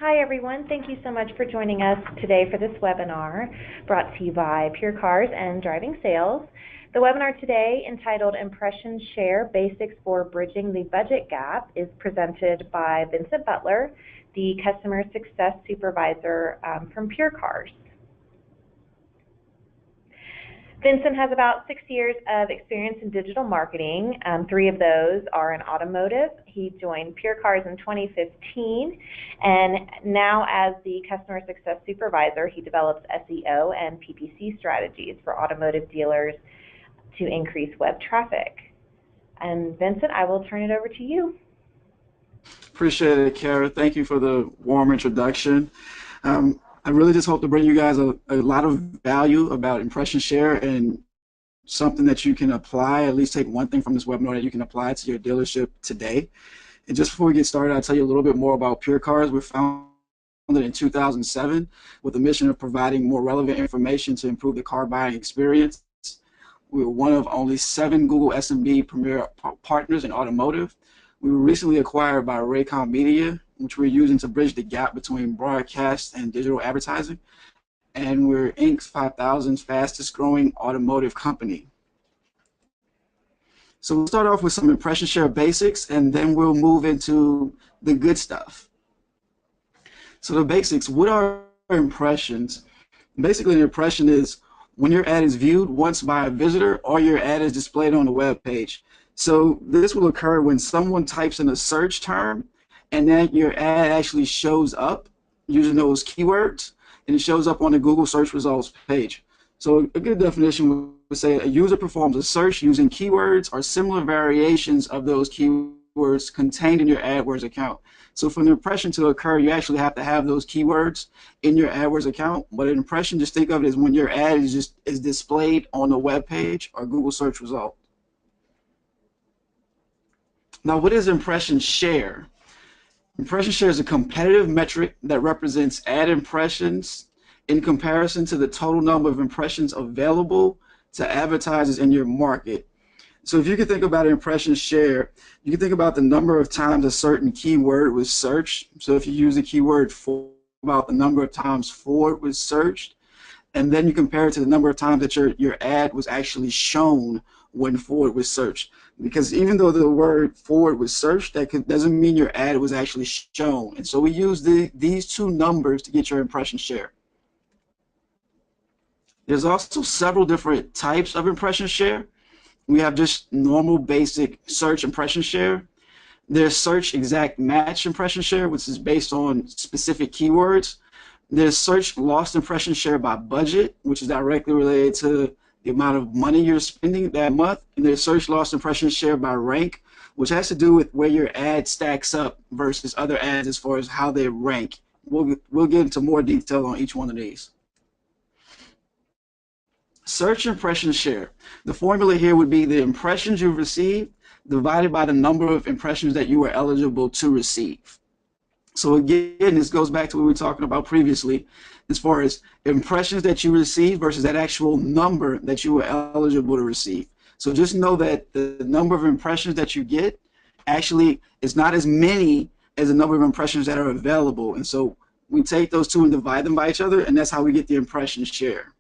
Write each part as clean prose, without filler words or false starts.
Hi everyone, thank you so much for joining us today for this webinar brought to you by PureCars and DrivingSales. The webinar today, entitled Impression Share Basics for Bridging the Budget Gap, is presented by Vincent Butler, the Customer Success Supervisor from PureCars. Vincent has about 6 years of experience in digital marketing. 3 of those are in automotive. He joined PureCars in 2015, and now as the Customer Success Supervisor, he develops SEO and PPC strategies for automotive dealers to increase web traffic. And Vincent, I will turn it over to you. Appreciate it, Kara. Thank you for the warm introduction. I really just hope to bring you guys a lot of value about impression share and something that you can apply, at least take one thing from this webinar that you can apply to your dealership today. And just before we get started, I'll tell you a little bit more about PureCars. We're founded in 2007 with the mission of providing more relevant information to improve the car buying experience. We were one of only 7 Google SMB Premier partners in automotive. We were recently acquired by Raycom Media, which we're using to bridge the gap between broadcast and digital advertising. And we're Inc. 5000's fastest growing automotive company. So we'll start off with some impression share basics, and then we'll move into the good stuff. So the basics, what are impressions? Basically, an impression is when your ad is viewed once by a visitor or your ad is displayed on the web page. So this will occur when someone types in a search term and then your ad actually shows up using those keywords, and it shows up on the Google search results page. So a good definition would say a user performs a search using keywords or similar variations of those keywords contained in your AdWords account. So for an impression to occur, you actually have to have those keywords in your AdWords account. But an impression, just think of it as when your ad is displayed on the web page or Google search result. Now, what is impression share? Impression share is a competitive metric that represents ad impressions in comparison to the total number of impressions available to advertisers in your market. So if you can think about impression share, you can think about the number of times a certain keyword was searched. So if you use the keyword for, about the number of times for it was searched, and then you compare it to the number of times that your ad was actually shown when forward was searched. Because even though the word forward was searched, that doesn't mean your ad was actually shown. And so we use these 2 numbers to get your impression share. There's also several different types of impression share. We have just normal basic search impression share. There's search exact match impression share, which is based on specific keywords. There's search lost impression share by budget, which is directly related to the amount of money you're spending that month. And there's search lost impression share by rank, which has to do with where your ad stacks up versus other ads as far as how they rank. We'll get into more detail on each one of these. Search impression share. The formula here would be the impressions you've received divided by the number of impressions that you were eligible to receive. So again, this goes back to what we were talking about previously as far as impressions that you received versus that actual number that you were eligible to receive. So just know that the number of impressions that you get actually is not as many as the number of impressions that are available. And so we take those 2 and divide them by each other, and that's how we get the impression share.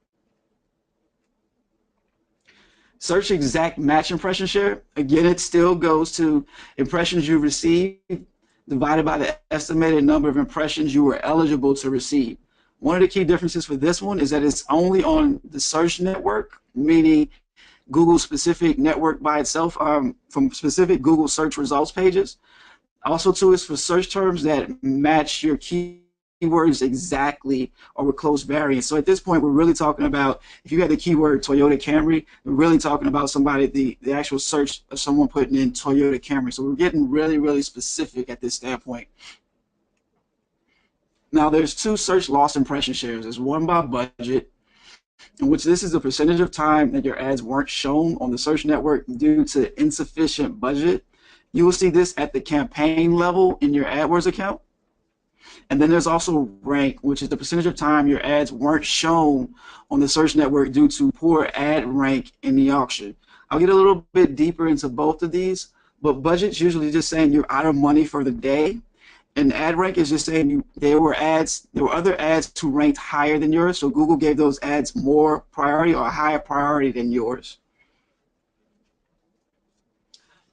Search exact match impression share. Again, it still goes to impressions you received divided by the estimated number of impressions you were eligible to receive. One of the key differences for this one is that it's only on the search network, meaning Google's specific network by itself, from specific Google search results pages. Also, too, is for search terms that match your keywords exactly or with close variants. So at this point, we're really talking about, if you had the keyword Toyota Camry, we're really talking about somebody, the actual search of someone putting in Toyota Camry. So we're getting really, really specific at this standpoint. Now, there's 2 search loss impression shares. There's one by budget, in which this is the percentage of time that your ads weren't shown on the search network due to insufficient budget. You will see this at the campaign level in your AdWords account. And then there's also rank, which is the percentage of time your ads weren't shown on the search network due to poor ad rank in the auction. I'll get a little bit deeper into both of these, but budget's usually just saying you're out of money for the day, And ad rank is just saying there were other ads who ranked higher than yours, so Google gave those ads more priority or a higher priority than yours.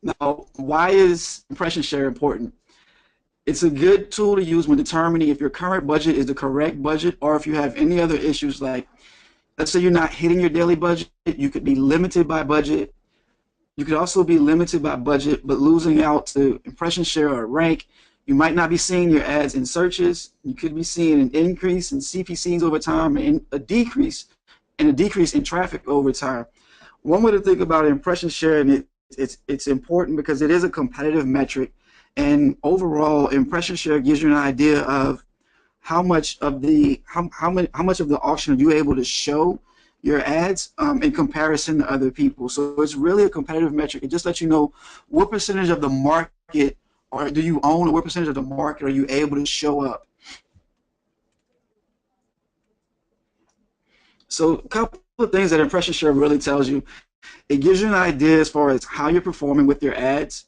Now, why is impression share important? It's a good tool to use when determining if your current budget is the correct budget or if you have any other issues, like let's say you're not hitting your daily budget, you could be limited by budget. You could also be limited by budget but losing out to impression share or rank. You might not be seeing your ads in searches. You could be seeing an increase in CPCs over time and a decrease in traffic over time. One way to think about impression share, and it's important because it is a competitive metric, and overall impression share gives you an idea of how much of the auction are you able to show your ads in comparison to other people. So it's really a competitive metric. It just lets you know what percentage of the market or do you own, or what percentage of the market are you able to show up. So a couple of things that impression share really tells you. It gives you an idea as far as how you're performing with your ads.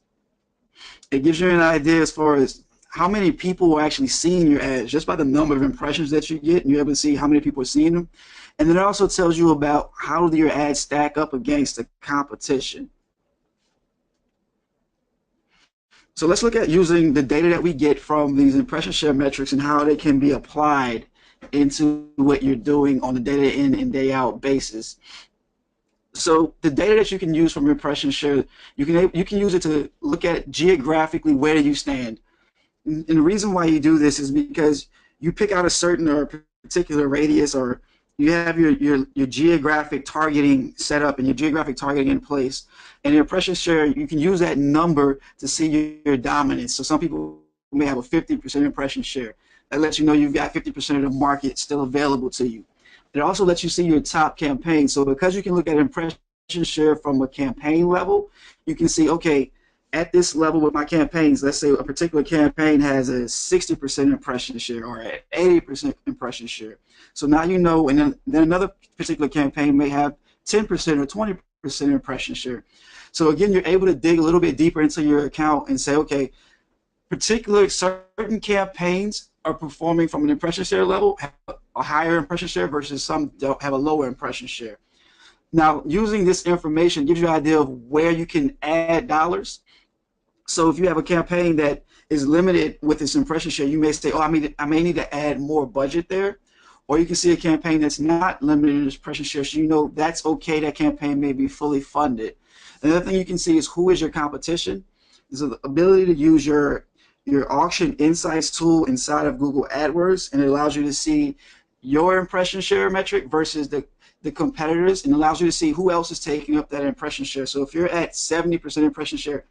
It gives you an idea as far as how many people are actually seeing your ads just by the number of impressions that you get, and you're able to see how many people are seeing them. And then it also tells you about how do your ads stack up against the competition. So let's look at using the data that we get from these impression share metrics and how they can be applied into what you're doing on a day in and day out basis. So the data that you can use from impression share, you can use it to look at geographically where do you stand. And the reason why you do this is because you pick out a certain or particular radius, or you have your geographic targeting set up and your geographic targeting in place. And your impression share, you can use that number to see your dominance. So some people may have a 50% impression share. That lets you know you've got 50% of the market still available to you. It also lets you see your top campaigns. So because you can look at impression share from a campaign level, you can see, okay, at this level with my campaigns, let's say a particular campaign has a 60% impression share or an 80% impression share. So now you know, and then another particular campaign may have 10% or 20% impression share. So again, you're able to dig a little bit deeper into your account and say, okay, certain campaigns are performing from an impression share level, have a higher impression share versus some don't have a lower impression share. Now, using this information gives you an idea of where you can add dollars. So if you have a campaign that is limited with its impression share, you may say, oh, I may need to add more budget there. Or you can see a campaign that's not limited in its impression share, so you know that's okay, that campaign may be fully funded. Another thing you can see is who is your competition. There's the ability to use your auction insights tool inside of Google AdWords, and it allows you to see your impression share metric versus the competitors, and allows you to see who else is taking up that impression share. So if you're at 70% impression share,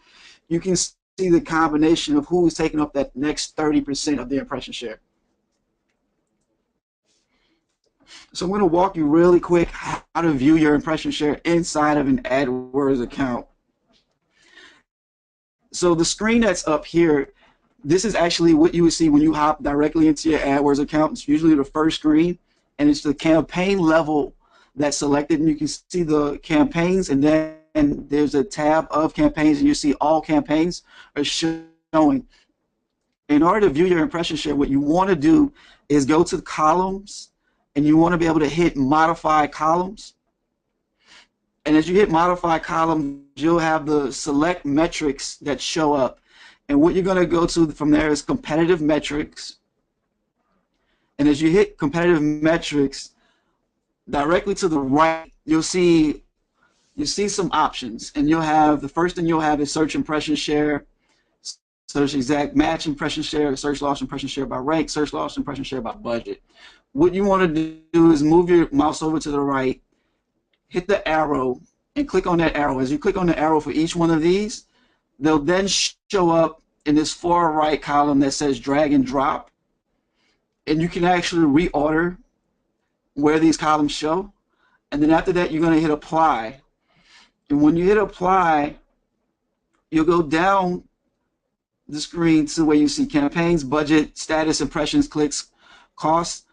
you can see the combination of who is taking up that next 30% of the impression share. So I'm going to walk you really quick how to view your impression share inside of an AdWords account. So the screen that's up here, this is actually what you would see when you hop directly into your AdWords account. It's usually the first screen, and it's the campaign level that's selected, and you can see the campaigns, and then there's a tab of campaigns, and you see all campaigns are showing. In order to view your impression share, what you want to do is go to the columns, and you want to be able to hit modify columns. And as you hit modify columns, you'll have the select metrics that show up. And what you're going to go to from there is competitive metrics. And as you hit competitive metrics, directly to the right, you'll see some options. And you'll have, the first thing you'll have is search impression share, search exact match impression share, search loss impression share by rank, search loss impression share by budget. What you want to do is move your mouse over to the right, hit the arrow, and click on that arrow. As you click on the arrow for each one of these, they'll then show up in this far right column that says drag and drop. And you can actually reorder where these columns show. And then after that, you're going to hit apply. And when you hit apply, you'll go down the screen to where you see campaigns, budget, status, impressions, clicks, costs.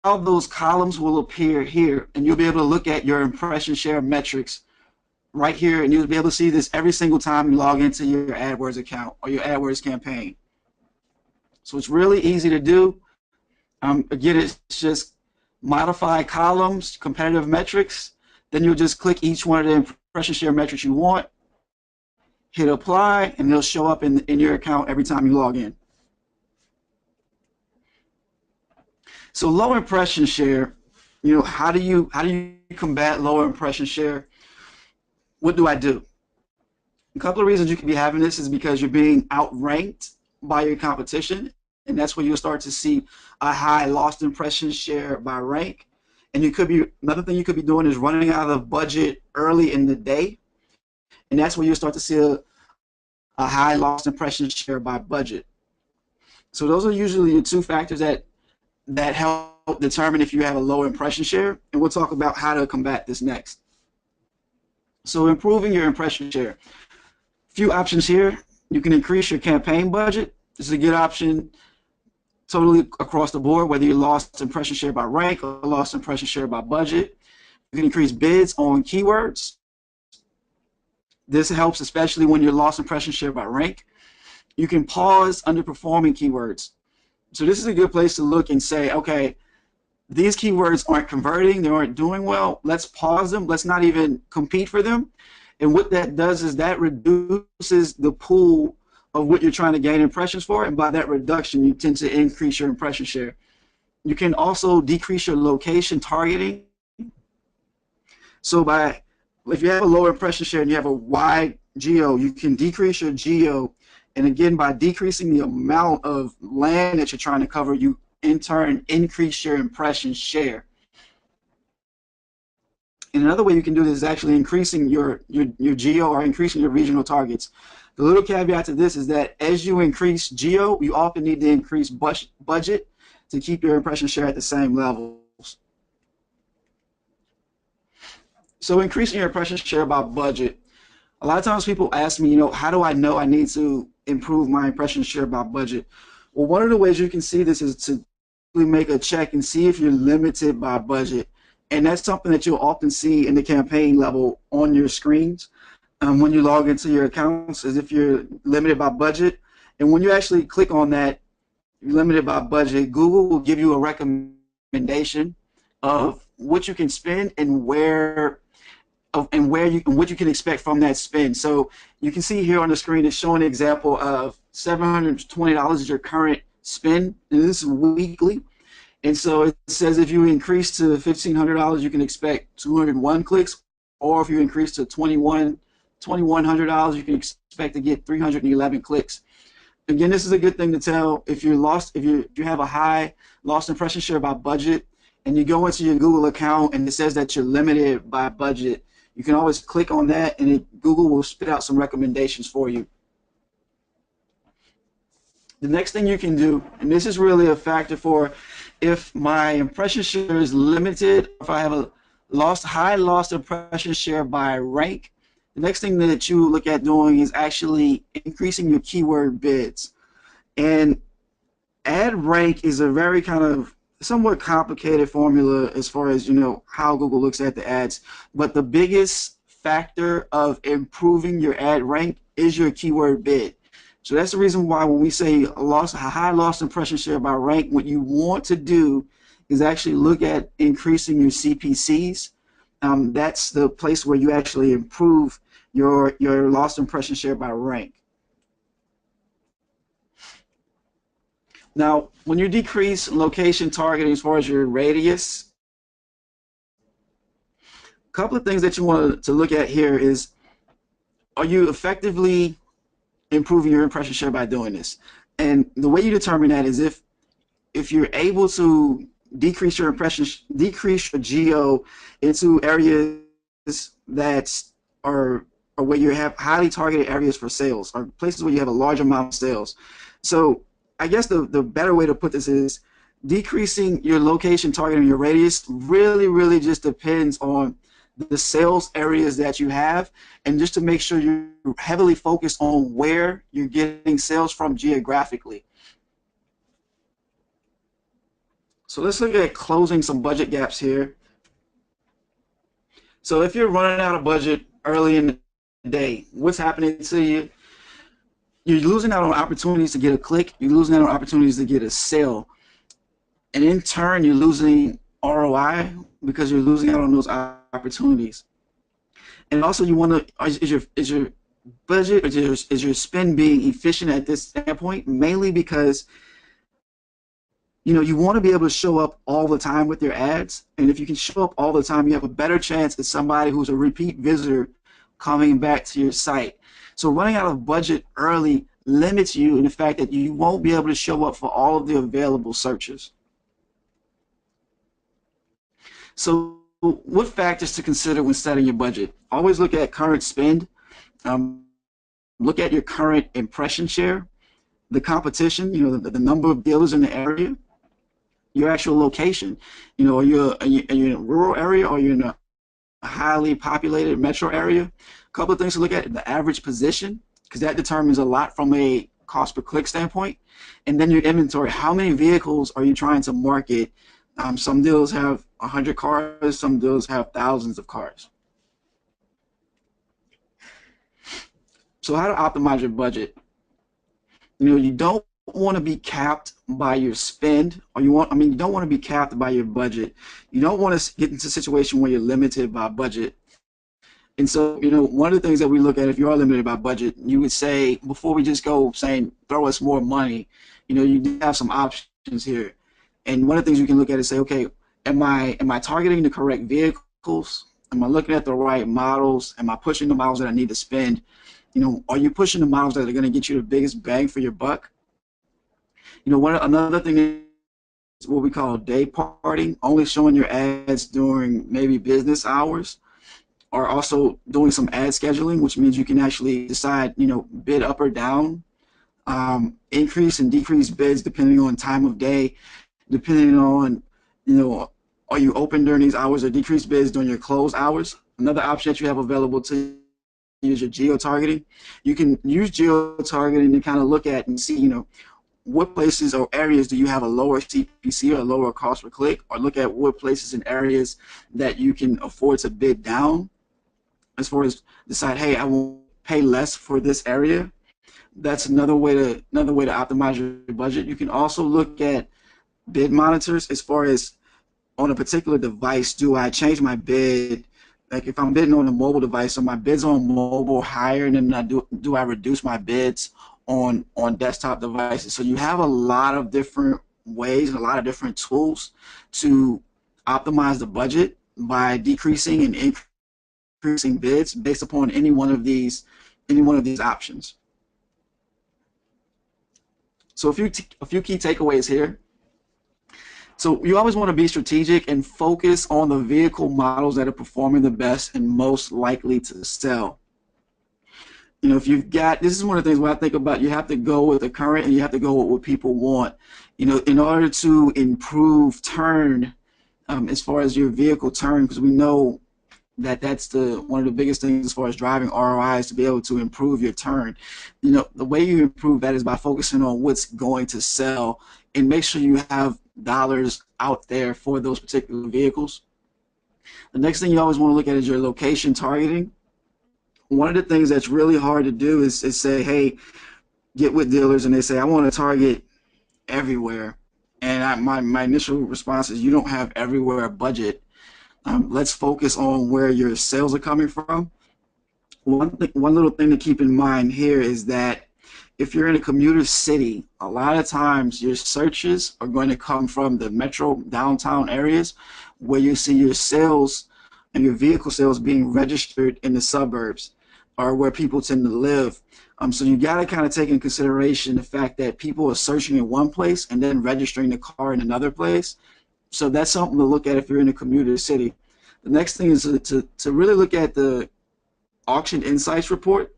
All those columns will appear here, and you'll be able to look at your impression share metrics right here, and you'll be able to see this every single time you log into your AdWords account or your AdWords campaign. So it's really easy to do. Again, it's just modify columns, competitive metrics. Then you'll just click each one of the impression share metrics you want, hit apply, and they'll show up in your account every time you log in. So low impression share, how do you combat lower impression share? What do I do? A couple of reasons you could be having this is because you're being outranked by your competition, and that's where you'll start to see a high lost impression share by rank. And another thing you could be doing is running out of budget early in the day, and that's where you'll start to see a high lost impression share by budget. So those are usually the two factors that help determine if you have a low impression share, and we'll talk about how to combat this next. So improving your impression share. Few options here. You can increase your campaign budget. This is a good option totally across the board, whether you lost impression share by rank or lost impression share by budget. You can increase bids on keywords. This helps especially when you're lost impression share by rank. You can pause underperforming keywords. So this is a good place to look and say, okay, these keywords aren't converting, they aren't doing well, let's pause them, let's not even compete for them. And what that does is that reduces the pool of what you're trying to gain impressions for, and by that reduction you tend to increase your impression share. You can also decrease your location targeting. So if you have a lower impression share and you have a wide geo, you can decrease your geo, and again, by decreasing the amount of land that you're trying to cover, you in turn increase your impression share. And another way you can do this is actually increasing your geo or increasing your regional targets. The little caveat to this is that as you increase geo, you often need to increase budget to keep your impression share at the same levels. So increasing your impression share by budget. A lot of times people ask me, how do I know I need to improve my impression share by budget? Well, one of the ways you can see this is to make a check and see if you're limited by budget. And that's something that you'll often see in the campaign level on your screens when you log into your accounts, as if you're limited by budget. And when you actually click on that, you're limited by budget, Google will give you a recommendation of what you can spend and what you can expect from that spend. So you can see here on the screen it's showing an example of $720 is your current spend, and this is weekly. And so it says if you increase to $1,500, you can expect 201 clicks, or if you increase to $2,100, you can expect to get 311 clicks. Again, this is a good thing to tell if you have a high lost impression share by budget, and you go into your Google account and it says that you're limited by budget. You can always click on that, and Google will spit out some recommendations for you. The next thing you can do, and this is really a factor for if my impression share is limited, if I have a high lost impression share by rank, the next thing that you look at doing is actually increasing your keyword bids. And ad rank is a very kind of somewhat complicated formula as far as how Google looks at the ads, but the biggest factor of improving your ad rank is your keyword bid. So that's the reason why when we say a high lost impression share by rank, what you want to do is actually look at increasing your CPCs. That's the place where you actually improve your lost impression share by rank. Now, when you decrease location targeting as far as your radius, a couple of things that you want to look at here is, are you effectively improving your impression share by doing this? And the way you determine that is if you're able to decrease your geo into areas that are where you have highly targeted areas for sales, or places where you have a large amount of sales. So I guess the better way to put this is decreasing your location targeting your radius really just depends on the sales areas that you have, and just to make sure you're heavily focused on where you're getting sales from geographically. So let's look at closing some budget gaps here. So if you're running out of budget early in the day, what's happening to you? you're losing out on opportunities to get a click. You're losing out on opportunities to get a sale, and in turn, you're losing ROI because you're losing out on those opportunities. And also, you want to is your budget, or is your spend being efficient at this standpoint? Mainly because you want to be able to show up all the time with your ads, and if you can show up all the time, you have a better chance at somebody who's a repeat visitor coming back to your site. So running out of budget early limits you in the fact that you won't be able to show up for all of the available searches. So what factors to consider when setting your budget? Always look at current spend, look at your current impression share, the competition, the number of dealers in the area, your actual location. Are you in a rural area, or are you in a highly populated metro area? A couple of things to look at: the average position, because that determines a lot from a cost per click standpoint, and then your inventory. How many vehicles are you trying to market? Some dealers have 100 cars, some dealers have thousands of cars. So how to optimize your budget? You don't want to be capped by your spend, or you don't want to be capped by your budget. You don't want to get into a situation where you're limited by budget. And so, one of the things that we look at, if you are limited by budget, you would say, before we just go saying throw us more money, you do have some options here. And one of the things you can look at is say, okay, am I targeting the correct vehicles? Am I looking at the right models? Am I pushing the models that I need to spend? Are you pushing the models that are going to get you the biggest bang for your buck? Another thing is what we call day parting, only showing your ads during maybe business hours, or also doing some ad scheduling, which means you can actually decide, bid up or down, increase and decrease bids depending on time of day, depending on, are you open during these hours, or decrease bids during your close hours. Another option that you have available to use your geo-targeting. You can use geo-targeting to kind of look at and see, what places or areas do you have a lower CPC or a lower cost per click, or look at what places and areas that you can afford to bid down, as far as decide, hey, I will pay less for this area. That's another way to optimize your budget. You can also look at bid monitors, as far as on a particular device, do I change my bid? Like if I'm bidding on a mobile device, so my bids on mobile higher, and then do I reduce my bids on desktop devices? So you have a lot of different ways and a lot of different tools to optimize the budget by decreasing and increasing bids based upon any one of these options. So a few key takeaways here. So you always want to be strategic and focus on the vehicle models that are performing the best and most likely to sell. If you've got, this is one of the things where I think about, you have to go with the current and you have to go with what people want. In order to improve turn, as far as your vehicle turn, because we know that that's one of the biggest things as far as driving ROI, is to be able to improve your turn. The way you improve that is by focusing on what's going to sell, and make sure you have dollars out there for those particular vehicles. The next thing you always want to look at is your location targeting. One of the things that's really hard to do is say, hey, get with dealers, and they say, I want to target everywhere. And my initial response is, you don't have everywhere a budget. Let's focus on where your sales are coming from. One little thing to keep in mind here is that if you're in a commuter city, a lot of times your searches are going to come from the metro downtown areas, where you see your sales and your vehicle sales being registered in the suburbs, or where people tend to live. So you got to kind of take into consideration the fact that people are searching in one place and then registering the car in another place. So that's something to look at if you're in a commuter city. The next thing is to really look at the auction insights report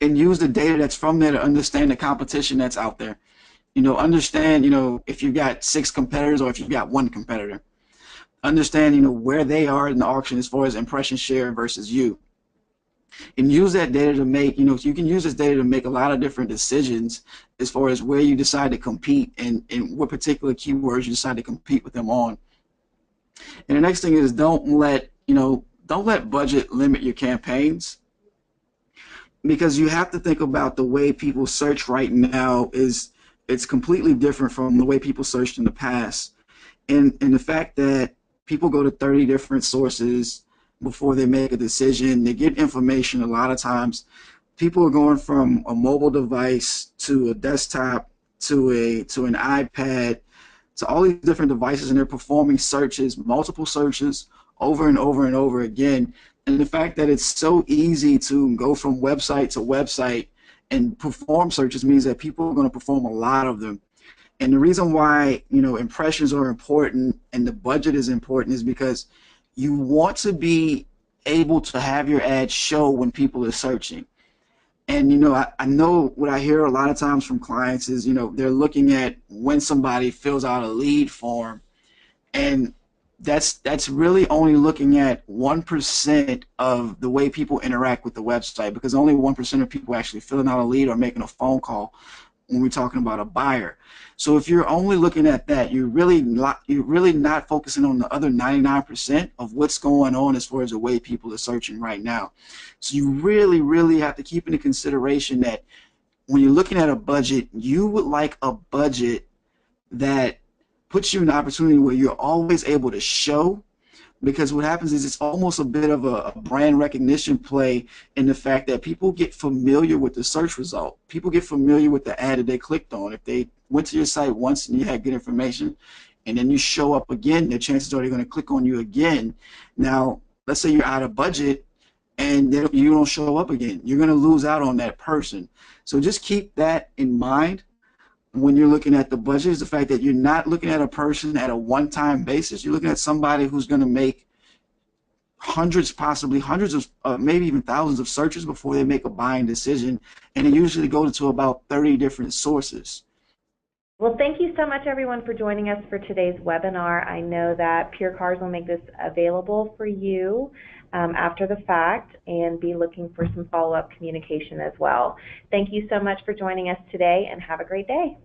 and use the data that's from there to understand the competition that's out there. Understand, if you've got 6 competitors or if you've got 1 competitor. Understand, where they are in the auction as far as impression share versus you. And use that data to make, you can use this data to make a lot of different decisions as far as where you decide to compete and what particular keywords you decide to compete with them on. And the next thing is, don't let budget limit your campaigns. because you have to think about the way people search right now is it's completely different from the way people searched in the past. And the fact that people go to 30 different sources before they make a decision, they get information a lot of times. People are going from a mobile device to a desktop to an iPad to all these different devices, and they're performing searches, multiple searches over and over and over again. And the fact that it's so easy to go from website to website and perform searches means that people are going to perform a lot of them. And the reason why, impressions are important and the budget is important is because you want to be able to have your ad show when people are searching. And I know what I hear a lot of times from clients is, they're looking at when somebody fills out a lead form, and that's really only looking at 1% of the way people interact with the website, because only 1% of people actually filling out a lead or making a phone call when we're talking about a buyer. So if you're only looking at that, you're really not focusing on the other 99% of what's going on as far as the way people are searching right now. So you really have to keep into consideration that when you're looking at a budget, you would like a budget that puts you in an opportunity where you're always able to show, because what happens is it's almost a bit of a brand recognition play in the fact that people get familiar with the search result. People get familiar with the ad that they clicked on. If they went to your site once and you had good information and then you show up again, the chances are they're going to click on you again. Now, let's say you're out of budget and you don't show up again. You're going to lose out on that person. So just keep that in mind when you're looking at the budget, is the fact that you're not looking at a person at a one-time basis. You're looking at somebody who's going to make hundreds, possibly hundreds of, maybe even thousands of searches before they make a buying decision, and it usually goes to about 30 different sources. Well, thank you so much, everyone, for joining us for today's webinar. I know that PureCars will make this available for you after the fact, and be looking for some follow-up communication as well. Thank you so much for joining us today, and have a great day.